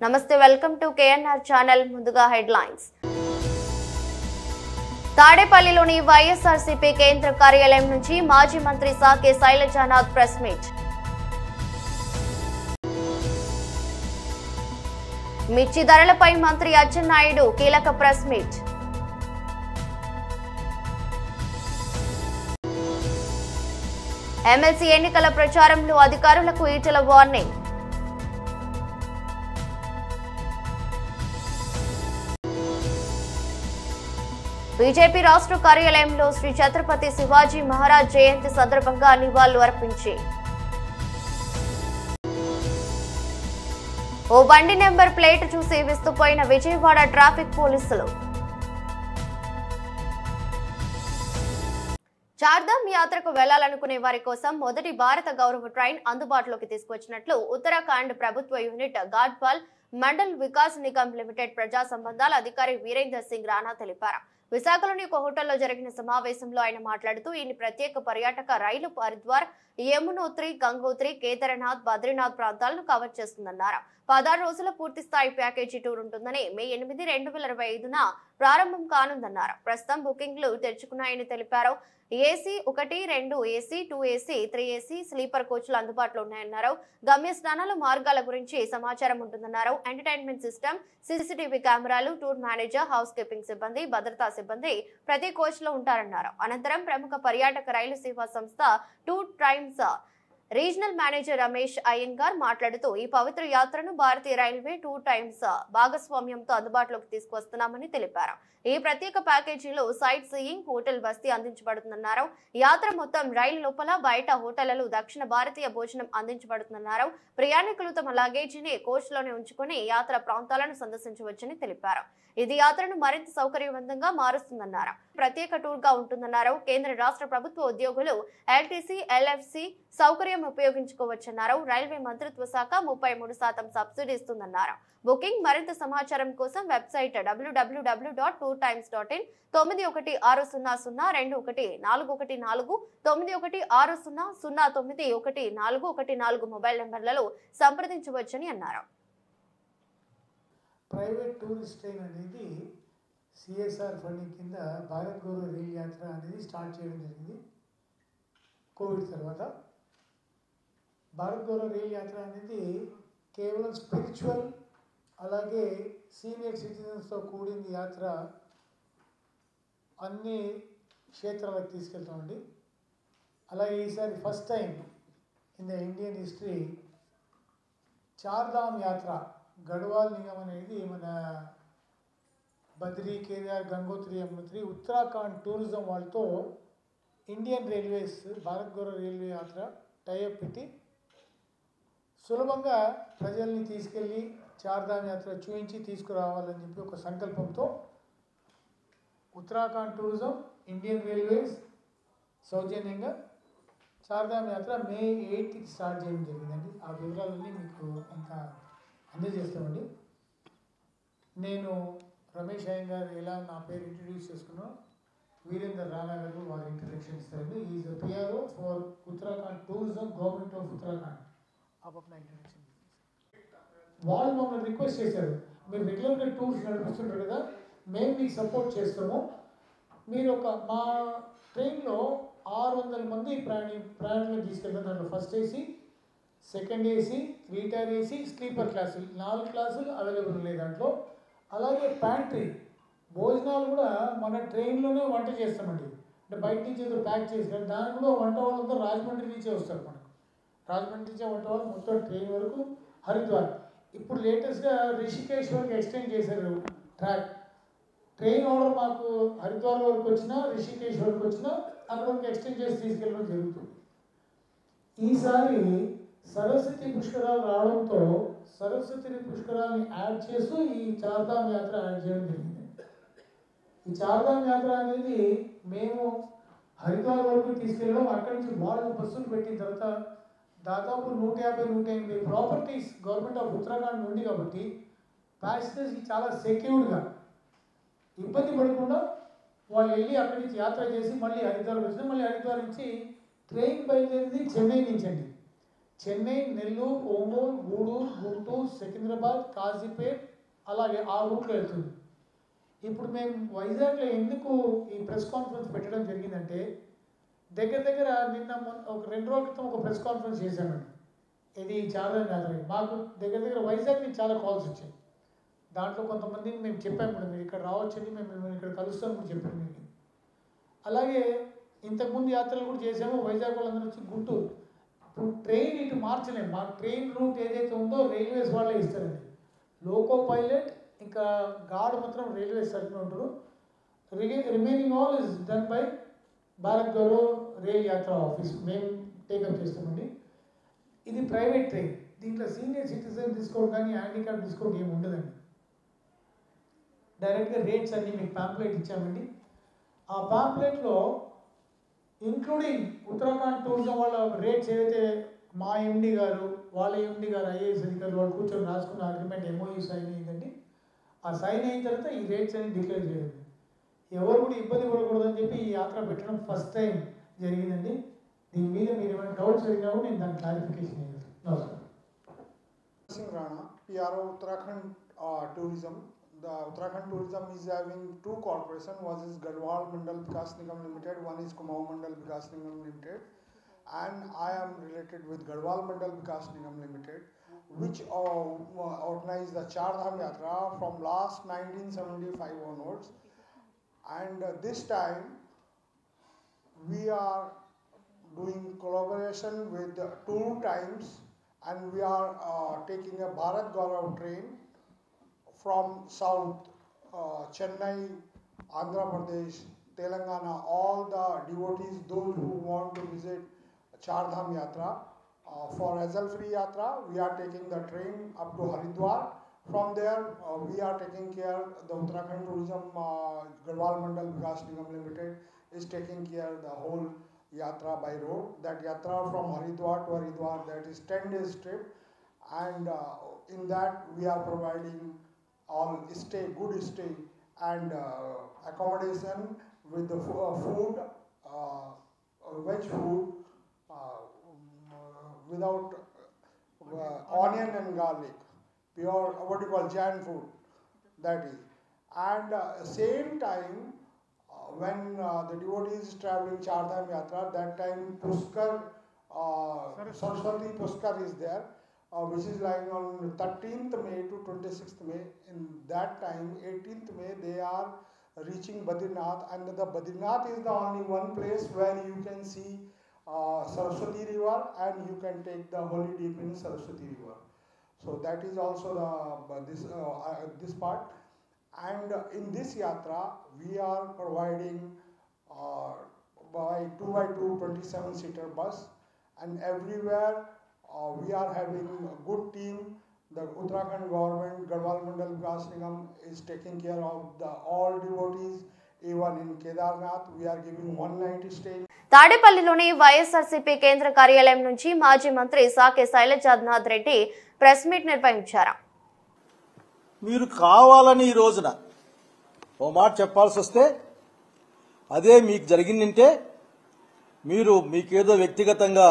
నమస్తే, welcome to KNR channel. ముందుగా headlines. తాడేపల్లిలోని వైఎస్ఆర్సీపీ కేంద్ర కార్యాలయం నుంచి మాజీ మంత్రి సాకే శైలజానాథ్ ప్రెస్ మీట్. మిర్చి ధరలపై మంత్రి అచ్చెన్నాయుడు కీలక ప్రెస్ మీట్. ఎమ్మెల్సీ ఎన్నికల ప్రచారంలో అధికారులకు ఈటెల వార్నింగ్. బీజేపీ రాష్ట్ర కార్యాలయంలో శ్రీ ఛత్రపతి శివాజీ మహారాజ్ జయంతి సందర్భంగా నివాళులు అర్పించి ఓ బండి నెంబర్ ప్లేట్ చూసి విస్తుపోయిన విజయవాడ ట్రాఫిక్ పోలీసులు. చార్ధామ్ యాత్రకు వెళ్లాలనుకునే వారి కోసం మొదటి భారత గౌరవ ట్రైన్ అందుబాటులోకి తీసుకొచ్చినట్లు ఉత్తరాఖండ్ ప్రభుత్వ యూనిట్ గాడ్వాల్ మండల్ వికాస్ నిగమ్ లిమిటెడ్ ప్రజా సంబంధాల అధికారి వీరేందర్ సింగ్ రాణా తెలిపారు. విశాఖలోని ఒక హోటల్లో జరిగిన సమావేశంలో ఆయన మాట్లాడుతూ ఈ ప్రత్యేక పర్యాటక రైలు హరిద్వార్, యమునోత్రి, గంగోత్రి, కేదార్నాథ్, బద్రీనాథ్ ప్రాంతాలను కవర్ చేస్తుందన్నారు. 16 రోజుల పూర్తి స్థాయి ప్యాకేజీ టూర్ ఉంటుందని మే 8, 2025న ప్రారంభం కానుందన్నారు. ప్రస్తుతం బుకింగ్లు తెరుచుకున్నాయని తెలిపారు. AC 1, 2 AC, 2 AC, 3 AC sleeper కోచ్లు అందుబాటులో ఉన్నాయన్నారు. గమ్యస్థానాలు, మార్గాల గురించి సమాచారం ఉంటుందన్నారు. ఎంటర్టైన్మెంట్ సిస్టమ్, సీసీటీవీ కెమెరాలు, టూర్ మేనేజర్, హౌస్ కీపింగ్ సిబ్బంది, భద్రతా సిబ్బంది ప్రతి కోచ్ లో ఉంటారన్నారు. అనంతరం ప్రముఖ పర్యాటక రైలు సేవా సంస్థ Tour Times regional manager Ramesh Iyengar మాట్లాడుతూ ఈ పవిత్ర యాత్రను భారతీయ రైల్వే టూర్ టైమ్స్ భాగస్వామ్యంతో అందుబాటులోకి తీసుకువస్తున్నామని తెలిపారు. ఈ ప్రత్యేక ప్యాకేజీలో సైట్ సీయింగ్, హోటల్ వసతి అందించబడుతుందన్నారు. యాత్ర మొత్తం రైలు లోపల, బయట హోటళ్లలో దక్షిణ భారతీయ భోజనం అందించబడుతుందన్నారు. ప్రయాణికులు తమ లగేజీని కోచ్ లోనే ఉంచుకుని యాత్ర ప్రాంతాలను సందర్శించవచ్చని తెలిపారు. ఇది యాత్రను మరింత సౌకర్యవంతంగా మారుస్తుందన్నారు. ప్రత్యేక టూర్ గా ఉంటుందన్నారు. కేంద్ర రాష్ట్ర ప్రభుత్వ ఉద్యోగులు ఎల్టీసీ, ఎల్ఎఫ్సి సౌకర్యం ఉపయోగించుకోవచ్చన్నారు. రైల్వే మంత్రిత్వ శాఖ 33% సబ్సిడీ ఇస్తుందన్నారు. బుకింగ్, మరింత సమాచారం కోసం వెబ్సైట్ www.tourtimes.in 91600214 91600914 మొబైల్ నంబర్లలో సంప్రదించవచ్చని అన్నారు. ప్రైవేట్ టూరిస్ట్ ట్రైన్ అనేది సిఎస్ఆర్ ఫండింగ్ కింద భారత్ గౌరవ రైలు యాత్ర అనేది స్టార్ట్ చేయడం జరిగింది. కోవిడ్ తర్వాత భారత్ గౌరవ రైలు యాత్ర అనేది కేవలం స్పిరిచువల్, అలాగే సీనియర్ సిటిజన్స్తో కూడిన యాత్ర అన్ని క్షేత్రాలకు తీసుకెళ్తామండి. అలాగే ఈసారి first time in the Indian history Chardham Yatra Garhwal Nigam అనేది మన బద్రీ, కేదార్, గంగోత్రి, యమునోత్రి ఉత్తరాఖండ్ టూరిజం వాళ్ళతో Indian Railways Bharat Gaurav railway యాత్ర టైఅప్ పెట్టి సులభంగా ప్రజల్ని తీసుకెళ్ళి చార్ధామ్ యాత్ర చూపించి తీసుకురావాలని చెప్పి ఒక సంకల్పంతో ఉత్తరాఖండ్ టూరిజం, ఇండియన్ రైల్వేస్ సౌజన్యంగా చార్ధామ్ యాత్ర మే 8కి స్టార్ట్ చేయడం జరిగిందండి. ఆ వివరాలన్నీ మీకు ఇంకా అందజేస్తామండి. నేను రమేష్ అయ్యంగార్ ఎలా నా పేరు ఇంట్రడ్యూస్ చేసుకున్నాను, వీరేందర్ రాణా గారు వారి ఇంట్రడక్షన్ ఇస్తారండి. Is PRO for Uttarakhand tourism, government of Uttarakhand. నా ఇంట్రడక్షన్ వాళ్ళు మమ్మల్ని రిక్వెస్ట్ చేశారు, మీరు రెగ్యులర్గా టూర్స్ నడిపిస్తుంటారు కదా, మేము మీకు సపోర్ట్ చేస్తాము. మీరు మా ట్రైన్లో 600 మంది ప్రయాణికులు తీసుకెళ్తారు. దాంట్లో first AC, second AC, 3 tier AC, sleeper క్లాసులు 4 క్లాసులు అవైలబుల్ ఉన్నాయి దాంట్లో. అలాగే ప్యాంట్రీ భోజనాలు కూడా మన ట్రైన్లోనే వంట చేస్తామండి. అంటే బయట నుంచి ఏదో ప్యాక్ చేస్తారు, దానికి కూడా వంట వాళ్ళంతా రాజమండ్రి నుంచే వస్తారు. మనకు రాజమండ్రి నుంచే వంట వాళ్ళు మొత్తం ట్రైన్ వరకు. హరిద్వార్ ఇప్పుడు లేటెస్ట్గా రిషికేష్ వరకు ఎక్స్టెండ్ చేశారు ట్రాక్. ట్రైన్ ఆర్డర్ మాకు హరిద్వార్ వరకు వచ్చినా, రిషికేష్ వరకు వచ్చినా అక్కడ వరకు ఎక్స్టెండ్ చేసి తీసుకెళ్ళడం జరుగుతుంది. ఈసారి సరస్వతి పుష్కరాలు రావడంతో సరస్వతి పుష్కరాలని యాడ్ చేస్తూ ఈ చార్ధామ్ యాత్ర యాడ్ చేయడం జరిగింది. ఈ చార్ధామ్ యాత్ర అనేది మేము హరిద్వార్ వరకు తీసుకెళ్ళడం, అక్కడి నుంచి వాళ్ళు బస్సులు పెట్టిన తర్వాత దాదాపు 150-180 ప్రాపర్టీస్ గవర్నమెంట్ ఆఫ్ ఉత్తరాఖండ్ ఉంది కాబట్టి ప్యాసింజర్స్కి చాలా సెక్యూర్డ్గా ఇబ్బంది పడకుండా వాళ్ళు వెళ్ళి అక్కడి నుంచి యాత్ర చేసి మళ్ళీ హరిద్వార్ వచ్చినా, మళ్ళీ హరిద్వార్ నుంచి ట్రైన్ బయలుదేరింది చెన్నై నుంచి అండి. చెన్నై, నెల్లూరు, ఒంగోలు, గూడూరు, గుంటూరు, సికింద్రాబాద్, కాజీపేట్ అలాగే ఆ రూట్లో వెళ్తుంది. ఇప్పుడు మేము వైజాగ్లో ఎందుకు ఈ ప్రెస్ కాన్ఫరెన్స్ పెట్టడం జరిగిందంటే దగ్గర నిన్న ఒక 2 రోజుల క్రితం ఒక ప్రెస్ కాన్ఫరెన్స్ చేశామండి. ఇది చార్ధామ్ యాత్ర. మాకు దగ్గర వైజాగ్ నుంచి చాలా కాల్స్ వచ్చాయి. దాంట్లో కొంతమందిని మేము చెప్పాము కూడా, మీరు ఇక్కడ రావచ్చండి, మేము ఇక్కడ కలుస్తాం కూడా చెప్పాము మీకు. అలాగే ఇంతకుముందు యాత్రలు కూడా చేసాము. వైజాగ్ వాళ్ళందరూ వచ్చి గుంటూరు. ఇప్పుడు ట్రైన్ ఇటు మార్చలేము. మా ట్రైన్ రూట్ ఏదైతే ఉందో రైల్వేస్ వాళ్ళే ఇస్తారండి. లోకో పైలట్ ఇంకా గార్డ్ మాత్రం రైల్వేస్ తరఫున ఉంటారు. Remaining all is done by Bharat Gaurav rail యాత్ర ఆఫీస్. మేము టేకప్ చేస్తామండి. ఇది ప్రైవేట్ ట్రైన్. దీంట్లో సీనియర్ సిటిజన్ డిస్కౌంట్ కానీ హ్యాండిక్యాప్ డిస్కౌంట్ ఏమి ఉండదండి. డైరెక్ట్గా రేట్స్ అన్నీ మీకు పాంప్లెట్ ఇచ్చామండి. ఆ పాంప్లెట్లో ఇంక్లూడింగ్ ఉత్తరాఖండ్ టూరిజం వాళ్ళ రేట్స్ ఏదైతే మా ఎండి గారు వాళ్ళ ఎండి గారు ఐఏఎస్ అధికారులు వాళ్ళు కూర్చొని రాసుకున్న అగ్రిమెంట్ ఎంఓయూ సైన్ అయ్యిందండి. ఆ సైన్ అయిన తర్వాత ఈ రేట్స్ అన్ని డిక్లేర్ చేయాలి. ఎవరు కూడా ఇబ్బంది పడకూడదని చెప్పి ఈ యాత్ర పెట్టడం ఫస్ట్ టైం జరిగిందండి. దీని మీద మీరు ఏమైనా డౌట్స్ అడిగినా కూడా నేను దాని క్లారిఫికేషన్ ఇవ్వాలి. నమస్కారం. Singh Rana, PRO Uttarakhand Tourism. The Uttarakhand Tourism is having 2 corporations. One is Garhwal Mandal Vikas Nigam Limited, one is Kumaon Mandal Vikas Nigam Limited. And I am related with Garhwal Mandal Vikas Nigam Limited, which organized the Char Dham Yatra from last 1975 onwards. And this time we are doing collaboration with 2 times, and we are taking a Bharat Gaurav train from south, Chennai, Andhra Pradesh, Telangana, all the devotees, those who want to visit Char Dham Yatra. For hassle-free Yatra, we are taking the train up to Haridwar. From there, we are taking care, the Uttarakhand Tourism, Garhwal Mandal Vikas Nigam Limited is taking care the whole Yatra by road. That Yatra from Haridwar to Haridwar, that is 10 days trip. And in that, we are providing all stay, good stay and accommodation with the food, veg food, without onion and garlic, pure what you call Jain food, that is. And same time, when the devotees is traveling Char Dham Yatra, that time Pushkar, Saraswati Pushkar is there, which is lying on 13th May to 26th May. In that time, 18th May, they are reaching Badrinath, and the Badrinath is the only one place where you can see Saraswati River and you can take the holy dip in Saraswati River. So that is also this part. And in this yatra, we are providing by 2x2 27-seater bus, and everywhere we are having a good team. The Uttarakhand government, Garhwal Mandal Vikas Nigam is taking care of all devotees. Even in Kedarnath, we are giving 1 night stay. తాడేపల్లిలోని వైఎస్ఆర్సీపీ కేంద్ర కార్యాలయం నుంచి మాజీ మంత్రి సాకే Sailajanath Reddy press meet నిర్వహించారు. మీరు కావాలని ఈ రోజున ఓ మాట చెప్పాల్సి వస్తే అదే మీకు జరిగిందంటే మీరు మీకేదో వ్యక్తిగతంగా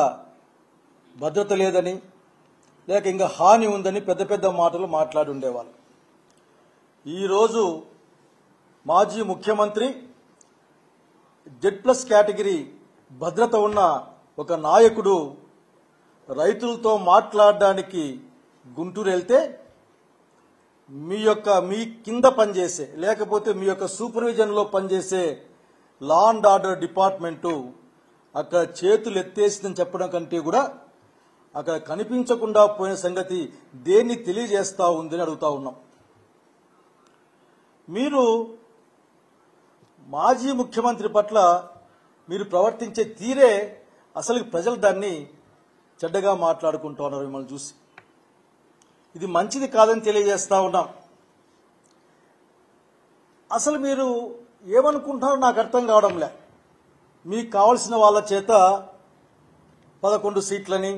భద్రత లేదని లేక ఇంకా హాని ఉందని పెద్ద పెద్ద మాటలు మాట్లాడి ఉండేవాళ్ళు. ఈరోజు మాజీ ముఖ్యమంత్రి Z+ కేటగిరీ భద్రత ఉన్న ఒక నాయకుడు రైతులతో మాట్లాడడానికి గుంటూరు వెళ్తే మీ కింద పనిచేసే లేకపోతే మీ యొక్క సూపర్విజన్లో పనిచేసే లా అండ్ ఆర్డర్ డిపార్ట్మెంటు అక్కడ చేతులు ఎత్తేసిందని చెప్పడం కంటే కూడా అక్కడ కనిపించకుండా పోయిన సంగతి దేన్ని తెలియజేస్తా ఉందని అడుగుతా ఉన్నాం. మీరు మాజీ ముఖ్యమంత్రి పట్ల మీరు ప్రవర్తించే తీరే అసలు ప్రజలు దాన్ని చెడ్డగా మాట్లాడుకుంటూ ఉన్నారు మిమ్మల్ని చూసి. ఇది మంచిది కాదని తెలియజేస్తా ఉన్నాం. అసలు మీరు ఏమనుకుంటున్నారో నాకు అర్థం కావడంలే. మీకు కావలసిన వాళ్ళ చేత 11 సీట్లని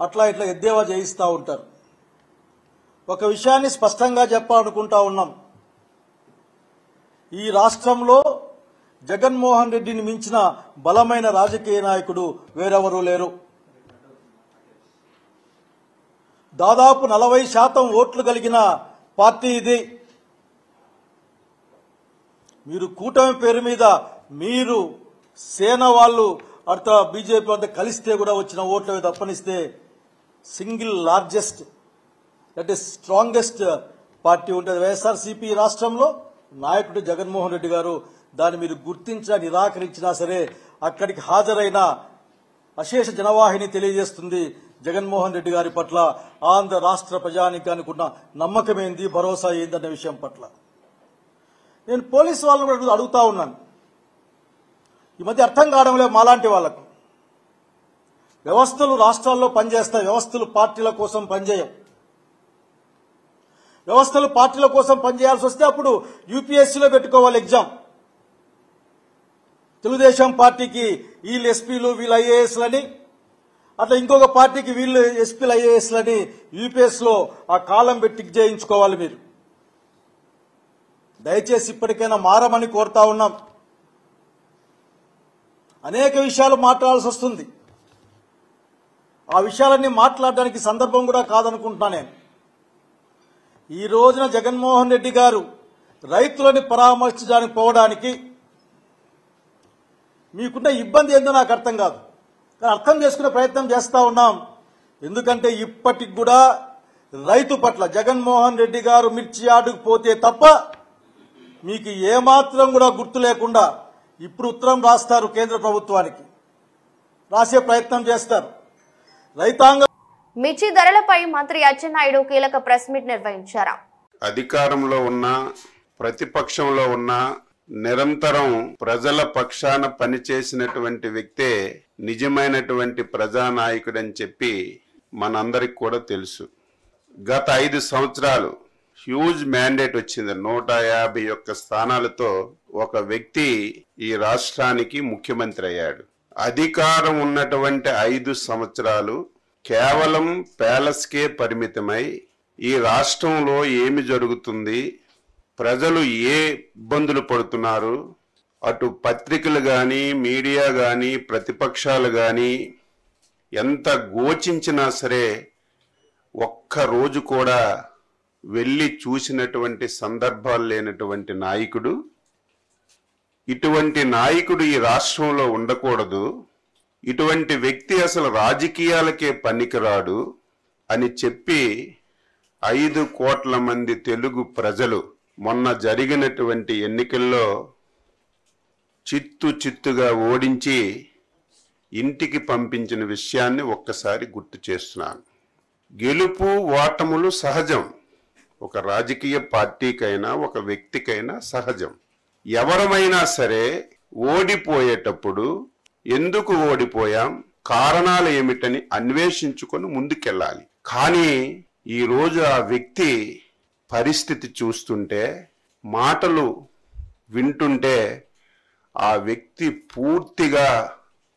అట్లా ఇట్లా ఎద్దేవా చేయిస్తూ ఉంటారు. ఒక విషయాన్ని స్పష్టంగా చెప్పాలనుకుంటా ఉన్నాం. ఈ రాష్ట్రంలో జగన్మోహన్ రెడ్డిని మించిన బలమైన రాజకీయ నాయకుడు వేరెవరూ లేరు. దాదాపు 40% ఓట్లు కలిగిన పార్టీ ఇది. మీరు కూటమి పేరు మీద మీరు సేన వాళ్ళు అర్థ బీజేపీ అంతా కలిస్తే కూడా వచ్చిన ఓట్లు తప్పనిస్తే single largest that is strongest party ఉంటుంది వైఎస్ఆర్సీపీ రాష్ట్రంలో. నాయకుడు జగన్మోహన్ రెడ్డి గారు దాన్ని మీరు గుర్తించినా నిరాకరించినా సరే అక్కడికి హాజరైన అశేష జనవాహిని తెలియజేస్తుంది జగన్మోహన్ రెడ్డి గారి పట్ల ఆంధ్ర రాష్ట్ర ప్రజానీకానికి ఉన్న నమ్మకం ఏంది, భరోసా ఏందన్న విషయం పట్ల. నేను పోలీసు వాళ్ళని కూడా అడుగుతా ఉన్నాను. ఈ మధ్య అర్థం కావడం లేదు మాలాంటి వాళ్లకు. వ్యవస్థలు రాష్ట్రాల్లో పనిచేస్తాయి, వ్యవస్థలు పార్టీల కోసం పనిచేయం. వ్యవస్థలు పార్టీల కోసం పనిచేయాల్సి వస్తే అప్పుడు యూపీఎస్సీలో పెట్టుకోవాలి ఎగ్జామ్. తెలుగుదేశం పార్టీకి వీళ్ళు ఎస్పీలు వీళ్ళు ఐఏఎస్లని, అట్లా ఇంకొక పార్టీకి వీళ్ళు ఎస్పీలు ఐఏఎస్లని యూపీఎస్లో ఆ కాలం పెట్టి చేయించుకోవాలి మీరు. దయచేసి ఇప్పటికైనా మారమని కోరుతా ఉన్నాం. అనేక విషయాలు మాట్లాడాల్సి వస్తుంది. ఆ విషయాలన్నీ మాట్లాడడానికి సందర్భం కూడా కాదనుకుంటున్నా నేను. ఈ రోజున జగన్మోహన్ రెడ్డి గారు రైతులని పరామర్శించడానికి పోవడానికి మీకున్న ఇబ్బంది ఏందో నాకు అర్థం కాదు, కానీ అర్థం చేసుకునే ప్రయత్నం చేస్తా ఉన్నాం. ఎందుకంటే ఇప్పటికి కూడా రైతు పట్ల జగన్మోహన్ రెడ్డి గారు మిర్చి యార్డుకు పోతే తప్ప మీకు ఏమాత్రం కూడా గుర్తు లేకుండా ఇప్పుడు ఉత్తరం రాస్తారు, కేంద్ర ప్రభుత్వానికి రాసే ప్రయత్నం చేస్తారు. రైతాంగం మిర్చి ధరలపై మంత్రి అచ్చెన్నాయుడు కీలక ప్రెస్ మీట్ నిర్వహించారు. అధికారంలో ఉన్న ప్రతిపక్షంలో ఉన్న నిరంతరం ప్రజల పక్షాన పనిచేసినటువంటి వ్యక్తే నిజమైనటువంటి ప్రజానాయకుడని చెప్పి మనందరికి కూడా తెలుసు. గత 5 సంవత్సరాలు హ్యూజ్ మ్యాండేట్ వచ్చింది. 151 స్థానాలతో ఒక వ్యక్తి ఈ రాష్ట్రానికి ముఖ్యమంత్రి అయ్యాడు. అధికారం ఉన్నటువంటి 5 సంవత్సరాలు కేవలం ప్యాలెస్కే పరిమితమై ఈ రాష్ట్రంలో ఏమి జరుగుతుంది, ప్రజలు ఏ ఇబ్బందులు పడుతున్నారు, అటు పత్రికలు కానీ మీడియా కానీ ప్రతిపక్షాలు కానీ ఎంత గోచించినా సరే ఒక్క రోజు కూడా వెళ్ళి చూసినటువంటి సందర్భాలు లేనటువంటి నాయకుడు. ఇటువంటి నాయకుడు ఈ రాష్ట్రంలో ఉండకూడదు, ఇటువంటి వ్యక్తి అసలు రాజకీయాలకే పనికిరాడు అని చెప్పి 5 కోట్ల మంది తెలుగు ప్రజలు మొన్న జరిగినటువంటి ఎన్నికల్లో చిత్తుగా ఓడించి ఇంటికి పంపించిన విషయాన్ని ఒక్కసారి గుర్తు చేస్తున్నాను. గెలుపు ఓటములు సహజం, ఒక రాజకీయ పార్టీకైనా ఒక వ్యక్తికైనా సహజం. ఎవరమైనా సరే ఓడిపోయేటప్పుడు ఎందుకు ఓడిపోయాం, కారణాలు ఏమిటని అన్వేషించుకొని ముందుకెళ్ళాలి. కానీ ఈరోజు ఆ వ్యక్తి పరిస్థితి చూస్తుంటే, మాటలు వింటుంటే ఆ వ్యక్తి పూర్తిగా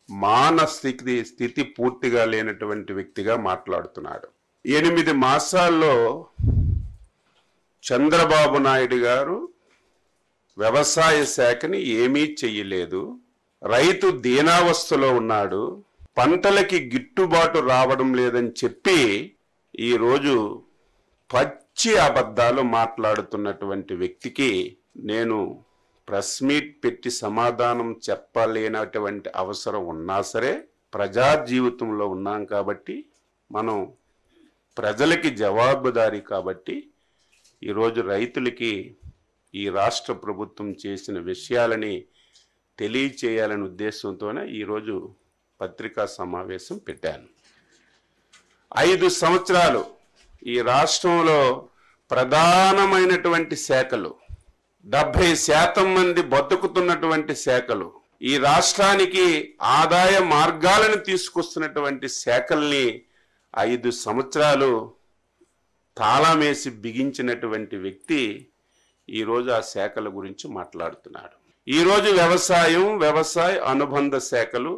మానసిక స్థితి పూర్తిగా లేనటువంటి వ్యక్తిగా మాట్లాడుతున్నాడు. 8 మాసాల్లో చంద్రబాబు నాయుడు గారు వ్యవసాయ శాఖని ఏమీ చెయ్యలేదు. రైతు దీనావస్థలో ఉన్నాడు, పంటలకి గిట్టుబాటు రావడం లేదని చెప్పి ఈరోజు పచ్చి అబద్ధాలు మాట్లాడుతున్నటువంటి వ్యక్తికి నేను ప్రెస్ మీట్ పెట్టి సమాధానం చెప్పలేనటువంటి అవసరం ఉన్నా సరే, ప్రజా జీవితంలో ఉన్నాం కాబట్టి, మనం ప్రజలకి జవాబుదారీ కాబట్టి ఈరోజు రైతులకి ఈ రాష్ట్ర ప్రభుత్వం చేసిన విషయాలని తెలియచేయాలనే ఉద్దేశంతోనే ఈరోజు పత్రికా సమావేశం పెట్టాను. 5 సంవత్సరాలు ఈ రాష్ట్రంలో ప్రధానమైనటువంటి శాఖలు, 70% మంది బతుకుతున్నటువంటి శాఖలు, ఈ రాష్ట్రానికి ఆదాయ మార్గాలను తీసుకొస్తున్నటువంటి శాఖల్ని 5 సంవత్సరాలు తాళమేసి బిగించినటువంటి వ్యక్తి ఈరోజు ఆ శాఖల గురించి మాట్లాడుతున్నాడు. ఈరోజు వ్యవసాయ అనుబంధ శాఖలు,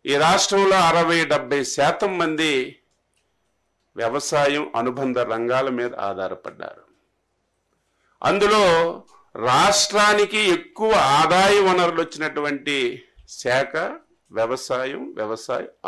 ఈ రాష్ట్రంలో 60-70% మంది వ్యవసాయం అనుబంధ రంగాల మీద ఆధారపడ్డారు. అందులో రాష్ట్రానికి ఎక్కువ ఆదాయ వనరులు వచ్చినటువంటి శాఖ వ్యవసాయ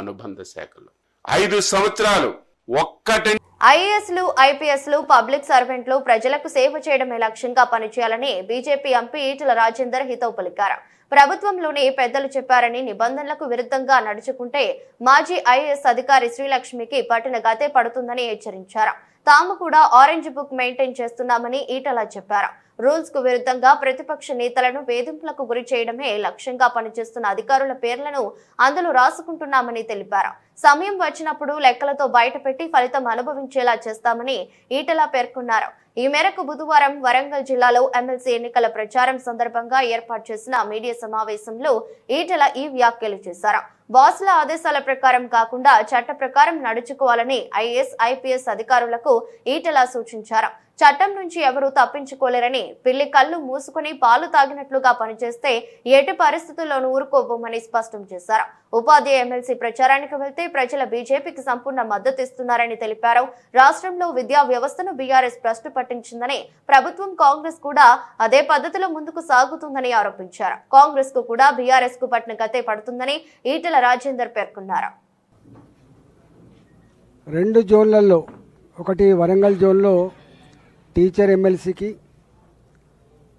అనుబంధ శాఖలు. 5 సంవత్సరాలు ఒక్కటి ఐఏఎస్లు ఐపీఎస్లు పబ్లిక్ సర్వెంట్లు ప్రజలకు సేవ చేయడమే లక్ష్యంగా పనిచేయాలని బీజేపీ ఎంపీ ఈటెల రాజేందర్ హితవు పలికారు. ప్రభుత్వంలోని పెద్దలు చెప్పారని నిబంధనలకు విరుద్ధంగా నడుచుకుంటే మాజీ ఐఏఎస్ అధికారి శ్రీలక్ష్మికి పట్టిన గతే పడుతుందని హెచ్చరించారు. తాము కూడా ఆరెంజ్ బుక్ మెయింటైన్ చేస్తున్నామని ఈటెల చెప్పారు. రూల్స్ కు విరుద్ధంగా ప్రతిపక్ష నేతలను వేధింపులకు గురి చేయడమే లక్ష్యంగా పనిచేస్తున్న అధికారుల పేర్లను అందులో రాసుకుంటున్నామని తెలిపారు. సమయం వచ్చినప్పుడు లెక్కలతో బయటపెట్టి ఫలితం అనుభవించేలా చేస్తామని ఈటెల పేర్కొన్నారు. ఈ మేరకు బుధవారం వరంగల్ జిల్లాలో ఎమ్మెల్సీ ఎన్నికల ప్రచారం సందర్భంగా ఏర్పాటు చేసిన మీడియా సమావేశంలో ఈటెల ఈ వ్యాఖ్యలు చేశారు. బాస్ల ఆదేశాల ప్రకారం కాకుండా చట్ట ప్రకారం నడుచుకోవాలని ఐఏఎస్ ఐపీఎస్ అధికారులకు ఈటెల సూచించారు. చట్టం నుంచి ఎవరూ తప్పించుకోలేరని, పిల్లి కళ్ళు మూసుకుని పాలు తాగినట్లుగా పనిచేస్తే ఎట్టి పరిస్థితుల్లోనూ ఊరుకోబోమని స్పష్టం చేశారు. ఉపాధ్యాయ ఎమ్మెల్సీ ప్రచారానికి వెళ్తే ప్రజల బీజేపీకి సంపూర్ణ మద్దతు ఇస్తున్నారని తెలిపారు. రాష్ట్రంలో విద్యా వ్యవస్థను బీఆర్ఎస్ భ్రష్టు పట్టించిందని, ప్రభుత్వం కాంగ్రెస్ కూడా అదే పద్ధతిలో ముందుకు సాగుతుందని ఆరోపించారు. కాంగ్రెస్ కు కూడా బీఆర్ఎస్ కు పట్టిన గతే పడుతుందని ఈటెల రాజేందర్ పేర్కొన్నారు. 2 జోన్లలో, ఒకటి వరంగల్ జోన్లో టీచర్ ఎమ్మెల్సీకి,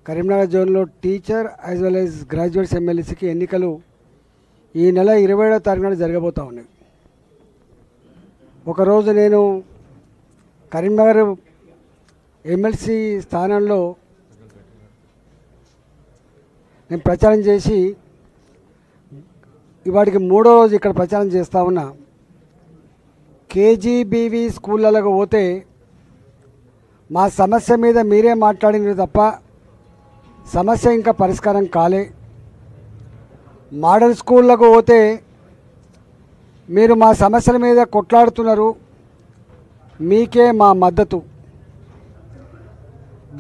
కరీంనగర్ జోన్లో teacher as well as graduates ఎమ్మెల్సీకి ఎన్నికలు ఈ నెల 27వ తారీఖున జరగబోతూ ఉన్నాయి. ఒకరోజు నేను కరీంనగర్ ఎమ్మెల్సీ స్థానంలో నేను ప్రచారం చేసి ఇవాటికి 3వ రోజు ఇక్కడ ప్రచారం చేస్తూ ఉన్నా. కేజీబీవీ స్కూళ్ళకు పోతే మా సమస్య మీద మీరే మాట్లాడినది తప్ప సమస్య ఇంకా పరిష్కారం కాలే. మోడల్ స్కూళ్ళకు పోతే మీరు మా సమస్యల మీద కొట్లాడుతున్నారు, మీకే మా మద్దతు.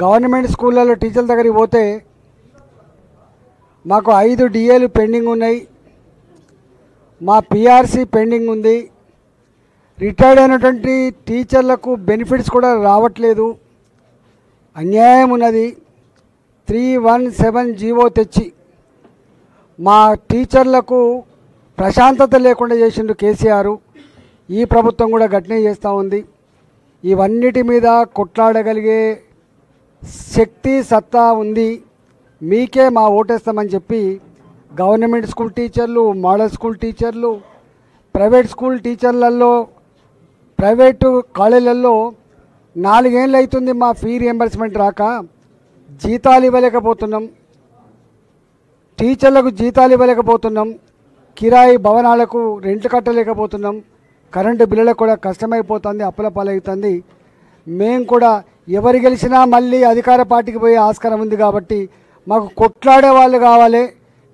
గవర్నమెంట్ స్కూళ్ళలో టీచర్ల దగ్గరికి పోతే మాకు 5 డిఏలు పెండింగ్ ఉన్నాయి, మా పిఆర్సీ పెండింగ్ ఉంది, రిటైర్డ్ అయినటువంటి టీచర్లకు బెనిఫిట్స్ కూడా రావట్లేదు, అన్యాయం ఉన్నది. 317 జీవో తెచ్చి మా టీచర్లకు ప్రశాంతత లేకుండా చేసిండు కేసీఆర్. ఈ ప్రభుత్వం కూడా గట్టినే చేస్తూ ఉంది. ఇవన్నిటి మీద కొట్లాడగలిగే శక్తి సత్తా ఉంది, మీకే మా ఓటేస్తామని చెప్పి గవర్నమెంట్ స్కూల్ టీచర్లు, మోడల్ స్కూల్ టీచర్లు, ప్రైవేట్ స్కూల్ టీచర్లలో, ప్రైవేటు కాలేజీలలో 4 ఏళ్ళు అవుతుంది మా ఫీ రియంబర్స్మెంట్ రాక, జీతాలు ఇవ్వలేకపోతున్నాం, టీచర్లకు జీతాలు ఇవ్వలేకపోతున్నాం, కిరాయి భవనాలకు రెంట్లు కట్టలేకపోతున్నాం, కరెంటు బిల్లులకు కూడా కష్టమైపోతుంది, అప్పుల పాలవుతుంది. మేము కూడా ఎవరు గెలిచినా మళ్ళీ అధికార పార్టీకి పోయే ఆస్కారం ఉంది కాబట్టి మాకు కొట్లాడే వాళ్ళు కావాలి.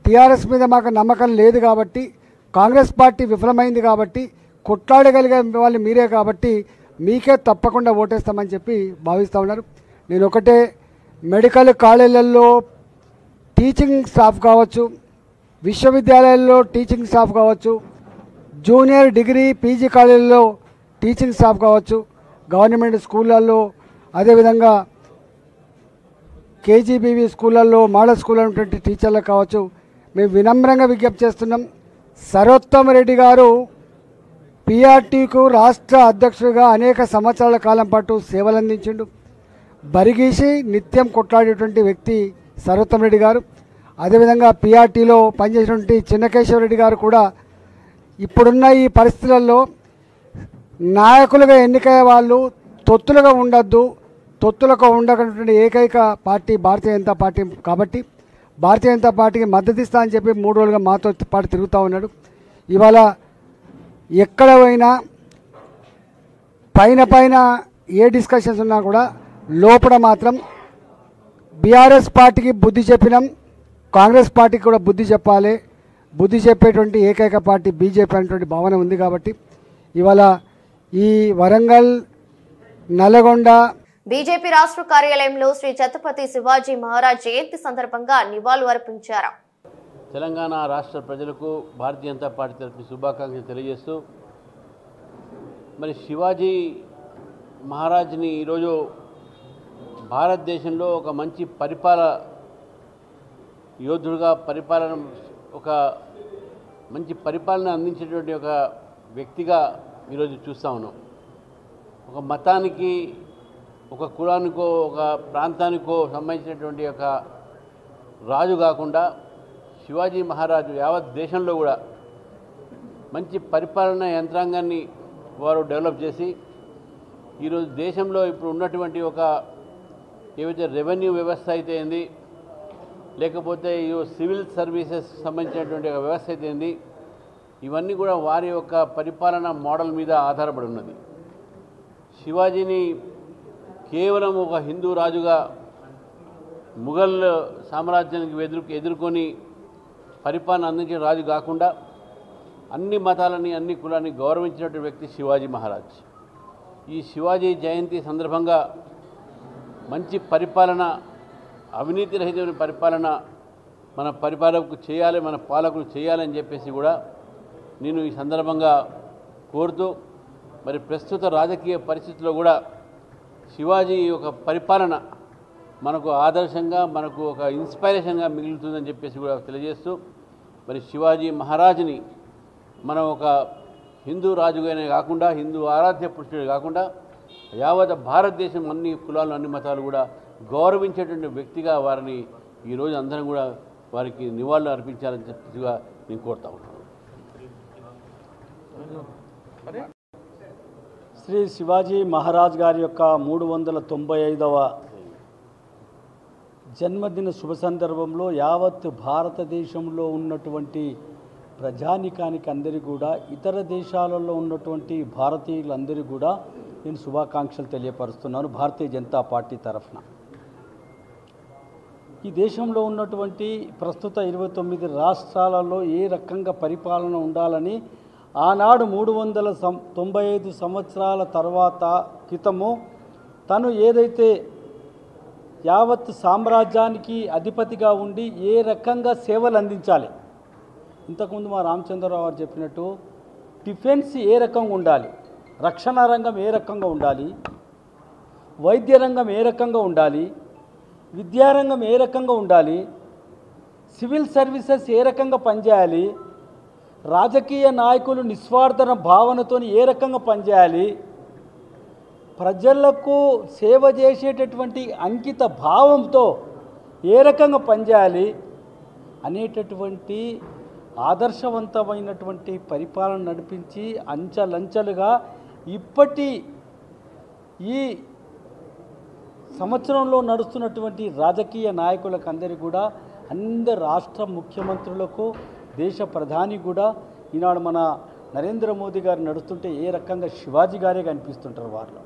టీఆర్ఎస్ మీద మాకు నమ్మకం లేదు కాబట్టి, కాంగ్రెస్ పార్టీ విఫలమైంది కాబట్టి, కొట్లాడగలిగే వాళ్ళు మీరే కాబట్టి మీకే తప్పకుండా ఓటేస్తామని చెప్పి భావిస్తూ ఉన్నారు. నేను ఒకటే, మెడికల్ కాలేజీలలో టీచింగ్ స్టాఫ్ కావచ్చు, విశ్వవిద్యాలయాల్లో టీచింగ్ స్టాఫ్ కావచ్చు, జూనియర్ డిగ్రీ పీజీ కాలేజీల్లో టీచింగ్ స్టాఫ్ కావచ్చు, గవర్నమెంట్ స్కూళ్ళల్లో, అదేవిధంగా కేజీబీవీ స్కూళ్ళల్లో, మోడల్ స్కూల్లో ఉన్నటువంటి టీచర్లకు కావచ్చు, మేము వినమ్రంగా విజ్ఞప్తి చేస్తున్నాం. సర్వోత్తమ్ రెడ్డి గారు పీఆర్టీకు రాష్ట్ర అధ్యక్షుడిగా అనేక సంవత్సరాల కాలం పాటు సేవలు అందించిండు. బరిగీసి నిత్యం కొట్లాడేటువంటి వ్యక్తి సర్వోత్తమ్ రెడ్డి గారు. అదేవిధంగా పీఆర్టీలో పనిచేసినటువంటి చిన్నకేశ్వరరెడ్డి గారు కూడా ఇప్పుడున్న ఈ పరిస్థితులలో నాయకులుగా ఎన్నికయ్యే వాళ్ళు తొత్తులుగా ఉండొద్దు, తొత్తులకు ఉండటువంటి ఏకైక పార్టీ భారతీయ జనతా పార్టీ కాబట్టి భారతీయ జనతా పార్టీకి మద్దతు ఇస్తా అని చెప్పి 3 రోజులుగా మాతో పాటు తిరుగుతూ ఉన్నాడు. ఇవాళ ఎక్కడ పోయినా పైన ఏ డిస్కషన్స్ ఉన్నా కూడా లోపల మాత్రం బీఆర్ఎస్ పార్టీకి బుద్ధి చెప్పినాం, కాంగ్రెస్ పార్టీకి కూడా బుద్ధి చెప్పాలి, బుద్ధి చెప్పేటువంటి ఏకైక పార్టీ బీజేపీ అనేటువంటి భావన ఉంది. కాబట్టి ఇవాళ ఈ వరంగల్, నల్గొండ బీజేపీ రాష్ట్ర కార్యాలయంలో శ్రీ ఛత్రపతి శివాజీ మహారాజ్ జయంతి సందర్భంగా నివాళులు అర్పించారు. తెలంగాణ రాష్ట్ర ప్రజలకు భారతీయ జనతా పార్టీ తరఫున శుభాకాంక్షలు తెలియజేస్తూ, మరి శివాజీ మహారాజ్ని ఈరోజు భారతదేశంలో ఒక మంచి యోధుడుగా ఒక మంచి పరిపాలన అందించేటువంటి ఒక వ్యక్తిగా ఈరోజు చూస్తూ ఉన్నాం. ఒక మతానికి, ఒక కులానికో, ఒక ప్రాంతానికో సంబంధించినటువంటి ఒక రాజు కాకుండా శివాజీ మహారాజు యావత్ దేశంలో కూడా మంచి పరిపాలనా యంత్రాంగాన్ని వారు డెవలప్ చేసి ఈరోజు దేశంలో ఇప్పుడు ఉన్నటువంటి ఒక ఏవైతే రెవెన్యూ వ్యవస్థ అయితే ఏంది, లేకపోతే ఈ సివిల్ సర్వీసెస్ సంబంధించినటువంటి ఒక వ్యవస్థ అయితే ఏంది, ఇవన్నీ కూడా వారి యొక్క పరిపాలనా మోడల్ మీద ఆధారపడి ఉన్నది. శివాజీని కేవలం ఒక హిందూ రాజుగా ముఘల్ సామ్రాజ్యానికి ఎదుర్కొని పరిపాలన అందించిన రాజు కాకుండా అన్ని మతాలని, అన్ని కులాన్ని గౌరవించినటువంటి వ్యక్తి శివాజీ మహారాజ్. ఈ శివాజీ జయంతి సందర్భంగా మంచి పరిపాలన, అవినీతి రహితమైన పరిపాలన మన పరిపాలకులు చేయాలి, మన పాలకులు చేయాలని చెప్పేసి కూడా నేను ఈ సందర్భంగా కోరుతూ, మరి ప్రస్తుత రాజకీయ పరిస్థితుల్లో కూడా శివాజీ ఒక పరిపాలన మనకు ఆదర్శంగా, మనకు ఒక ఇన్స్పైరేషన్గా మిగులుతుందని చెప్పేసి కూడా తెలియజేస్తూ, మరి శివాజీ మహారాజుని మనం ఒక హిందూ రాజుగానే కాకుండా, హిందూ ఆరాధ్య పురుషుడే కాకుండా యావత్ భారతదేశం అన్ని కులాలు, అన్ని మతాలు కూడా గౌరవించేటువంటి వ్యక్తిగా వారిని ఈరోజు అందరం కూడా వారికి నివాళులు అర్పించాలని చెప్పేసిగా నేను కోరుతా ఉన్నాను. శ్రీ శివాజీ మహారాజ్ గారి యొక్క 395వ జన్మదిన శుభ సందర్భంలో యావత్ భారతదేశంలో ఉన్నటువంటి ప్రజానికానికి అందరికీ కూడా, ఇతర దేశాలలో ఉన్నటువంటి భారతీయులందరికీ కూడా నేను శుభాకాంక్షలు తెలియపరుస్తున్నాను భారతీయ జనతా పార్టీ తరఫున. ఈ దేశంలో ఉన్నటువంటి ప్రస్తుత 29 రాష్ట్రాలలో ఏ రకంగా పరిపాలన ఉండాలని ఆనాడు 395 సంవత్సరాల తర్వాత క్రితము తను ఏదైతే యావత్ సామ్రాజ్యానికి అధిపతిగా ఉండి ఏ రకంగా సేవలు అందించాలి, ఇంతకుముందు మా రామచంద్రరావు గారు చెప్పినట్టు డిఫెన్స్ ఏ రకంగా ఉండాలి, రక్షణ రంగం ఏ రకంగా ఉండాలి, వైద్య రంగం ఏ రకంగా ఉండాలి, విద్యారంగం ఏ రకంగా ఉండాలి, సివిల్ సర్వీసెస్ ఏ రకంగా పనిచేయాలి, రాజకీయ నాయకులు నిస్వార్థ భావనతో ఏ రకంగా పనిచేయాలి, ప్రజలకు సేవ చేసేటటువంటి అంకిత భావంతో ఏ రకంగా పనిచేయాలి అనేటటువంటి ఆదర్శవంతమైనటువంటి పరిపాలన నడిపించి అంచెలంచెలుగా ఇప్పటి ఈ సంవత్సరంలో నడుస్తున్నటువంటి రాజకీయ నాయకులకు అందరికీ కూడా, అందరు రాష్ట్ర ముఖ్యమంత్రులకు, దేశ ప్రధాని కూడా ఈనాడు మన నరేంద్ర మోదీ గారు నడుస్తుంటే ఏ రకంగా శివాజీ గారే కనిపిస్తుంటారు వారిలో.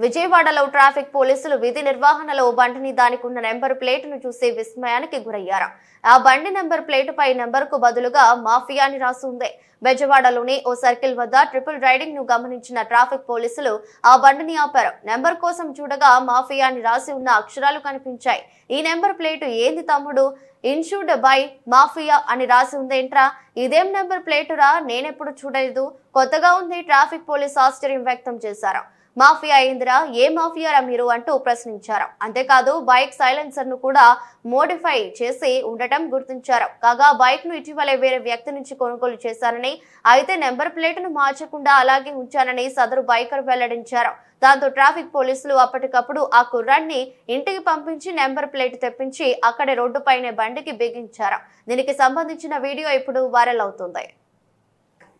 విజయవాడలో ట్రాఫిక్ పోలీసులు విధి నిర్వహణలో బండిని దానికి ఉన్న నెంబర్ ప్లేటును చూసి విస్మయానికి గురయ్యారు. ఆ బండి నెంబర్ ప్లేటుపై నెంబర్కు బదులుగా మాఫియా అని రాసి ఉంది. బెజవాడలోని ఓ సర్కిల్ వద్ద ట్రిపుల్ రైడింగ్ ను గమనించిన ట్రాఫిక్ పోలీసులు ఆ బండిని ఆపారు. నెంబర్ కోసం చూడగా మాఫియా అని రాసి ఉన్న అక్షరాలు కనిపించాయి. ఈ నెంబర్ ప్లేటు ఏంది తమ్ముడు, ఇన్షూర్డ్ బై మాఫియా అని రాసి ఉందేంట్రా, ఇదేం నెంబర్ ప్లేటురా, నేనెప్పుడు చూడలేదు, కొత్తగా ఉంది. ట్రాఫిక్ పోలీసు ఆశ్చర్యం వ్యక్తం చేశారు. మాఫియా అయిందిరా, ఏ మాఫియారా మీరు అంటూ ప్రశ్నించారు. అంతేకాదు బైక్ సైలెన్సర్ ను కూడా మోడిఫై చేసి ఉండటం గుర్తించారు. కాగా బైక్ ను ఇటీవలే వేరే వ్యక్తి నుంచి కొనుగోలు చేశారని, అయితే నెంబర్ ప్లేటును మార్చకుండా అలాగే ఉంచానని సదరు బైకర్ వెల్లడించారు. దాంతో ట్రాఫిక్ పోలీసులు అప్పటికప్పుడు ఆ కుర్రాన్ని ఇంటికి పంపించి నెంబర్ ప్లేట్ తెప్పించి అక్కడే రోడ్డుపైనే బండికి బిగించారు. దీనికి సంబంధించిన వీడియో ఇప్పుడు వైరల్ అవుతుంది.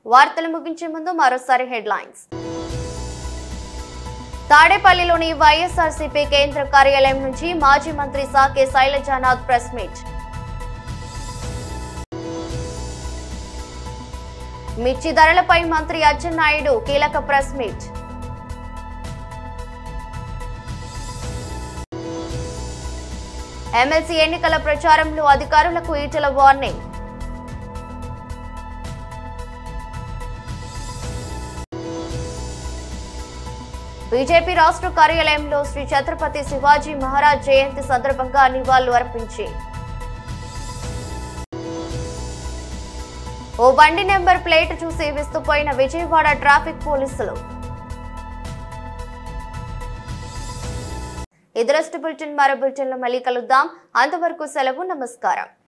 వార్తలు ముగించే ముందు మరోసారి హెడ్లైన్స్. తాడేపల్లిలోని వైఎస్ఆర్సీపీ కేంద్ర కార్యాలయం నుంచి మాజీ మంత్రి సాకే శైలజానాథ్ ప్రెస్ మీట్. మిర్చి ధరలపై మంత్రి అచ్చెన్నాయుడు కీలక ప్రెస్ మీట్. ఎమ్మెల్సీ ఎన్నికల ప్రచారంలో అధికారులకు ఈటెల వార్నింగ్. బీజేపీ రాష్ట్ర కార్యాలయంలో శ్రీ ఛత్రపతి శివాజీ మహారాజ్ జయంతి సందర్భంగా నివాళులు అర్పించి ఓ బండి నెంబర్ ప్లేట్ చూసి విస్తుపోయిన విజయవాడ ట్రాఫిక్ పోలీసులు. ఇదరస్ట్ బులెటిన్ మరో బులెటిన్లో మళ్ళీ కలుద్దాం. అంతవరకు సెలవు, నమస్కారం.